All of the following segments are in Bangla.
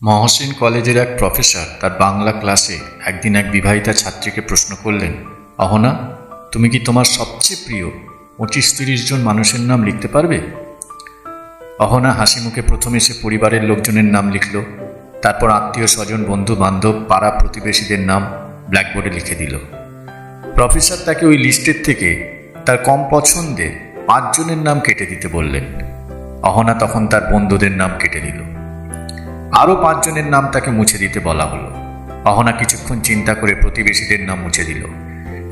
মহসিন কলেজের এক প্রফেসর তার বাংলা ক্লাসে একদিন এক বিবাহিতা ছাত্রীকে প্রশ্ন করলেন, অহনা, তুমি কি তোমার সবচেয়ে প্রিয় 25-30 জন মানুষের নাম লিখতে পারবে? অহনা হাসি মুখে প্রথমে সে পরিবারের লোকজনের নাম লিখল, তারপর আত্মীয় স্বজন, বন্ধু বান্ধব, পাড়া প্রতিবেশীদের নাম ব্ল্যাকবোর্ডে লিখে দিল। প্রফেসর তাকে ওই লিস্টের থেকে তার কম পছন্দের 5 জনের নাম কেটে দিতে বললেন। অহনা তখন তার বন্ধুদের নাম কেটে দিল। আরও 5 জনের নাম তাকে মুছে দিতে বলা হলো। অহনা কিছুক্ষণ চিন্তা করে প্রতিবেশীদের নাম মুছে দিল।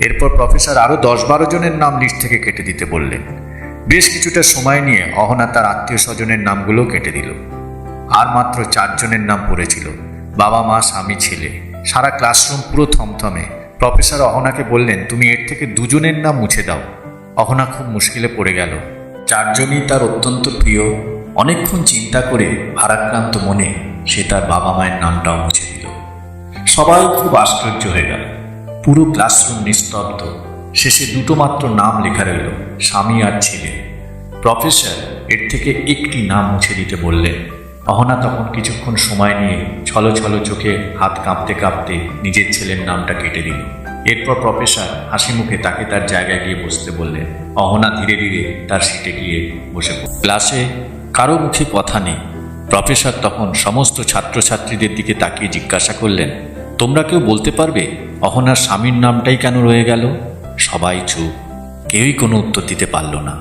এরপর প্রফেসর আরও 10-12 জনের নাম লিস্ট থেকে কেটে দিতে বললেন। বেশ কিছুটা সময় নিয়ে অহনা তার আত্মীয় স্বজনের নামগুলো কেটে দিল। আর মাত্র 4 জনের নাম পড়েছিল, বাবা মা, স্বামী, ছেলে। সারা ক্লাসরুম পুরো থমথমে। প্রফেসর অহনাকে বললেন, তুমি এর থেকে 2 জনের নাম মুছে দাও। অহনা খুব মুশকিলে পড়ে গেল। 4 জনই তার অত্যন্ত প্রিয়। অনেকক্ষণ চিন্তা করে ভারাক্রান্ত মনে সে তার বাবা মায়ের নামটাও মুছে দিল। সবাই খুব আশ্চর্য হয়ে গেল। পুরো ক্লাসরুম নিস্তব্ধ। শেষে 2টো মাত্র নাম লেখা রইল, স্বামী আর ছেলে। প্রফেসর এর থেকে একটি নাম মুছে দিতে বললেন। অহনা তখন কিছুক্ষণ সময় নিয়ে ছলো ছলো চোখে হাত কাঁপতে কাঁপতে নিজের ছেলের নামটা কেটে দিল। এরপর প্রফেসর হাসি মুখে তাকে তার জায়গায় গিয়ে বসতে বললেন। অহনা ধীরে ধীরে তার সিটে গিয়ে বসে পড়ল। ক্লাসে কারো মুখে কথা নেই। প্রফেসর তখন সমস্ত ছাত্রছাত্রীদের দিকে তাকিয়ে জিজ্ঞাসা করলেন, তোমরা কেউ বলতে পারবে অহনার স্বামীর নামটাই কেন রয়ে গেল? সবাই চুপ, কেউই কোনো উত্তর দিতে পারল না।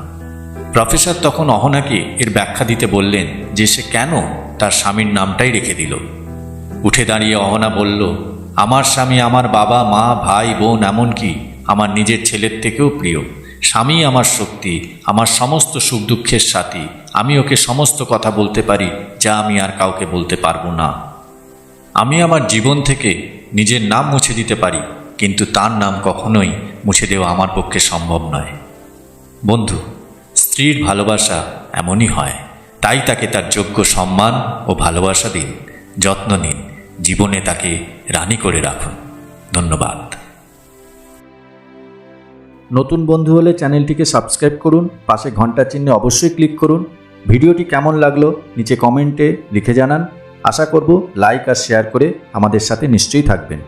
প্রফেসর তখন অহনাকে এর ব্যাখ্যা দিতে বললেন যে সে কেন তার স্বামীর নামটাই রেখে দিল। উঠে দাঁড়িয়ে অহনা বলল, আমার স্বামী আমার বাবা মা, ভাই বোন, এমনকি আমার নিজের ছেলের থেকেও প্রিয়। স্বামী আমার শক্তি, আমার সমস্ত সুখ দুঃখের সাথী। আমি ওকে সমস্ত কথা বলতে পারি যা আমি আর কাউকে বলতে পারবো না। আমি আমার জীবন থেকে নিজের নাম মুছে দিতে পারি, কিন্তু তার নাম কখনোই মুছে দেওয়া আমার পক্ষে সম্ভব নয়। বন্ধু, স্ত্রীর ভালোবাসা এমনই হয়। তাই তাকে তার যোগ্য সম্মান ও ভালোবাসা দিন, যত্ন নিন, জীবনে তাকে রানী করে রাখুন। ধন্যবাদ। নতুন বন্ধু হলে চ্যানেলটিকে সাবস্ক্রাইব করুন, পাশে ঘন্টার চিহ্নে অবশ্যই ক্লিক করুন। ভিডিওটি কেমন লাগলো নিচে কমেন্টে লিখে জানান। আশা করব লাইক আর শেয়ার করে আমাদের সাথে নিশ্চয়ই থাকবেন।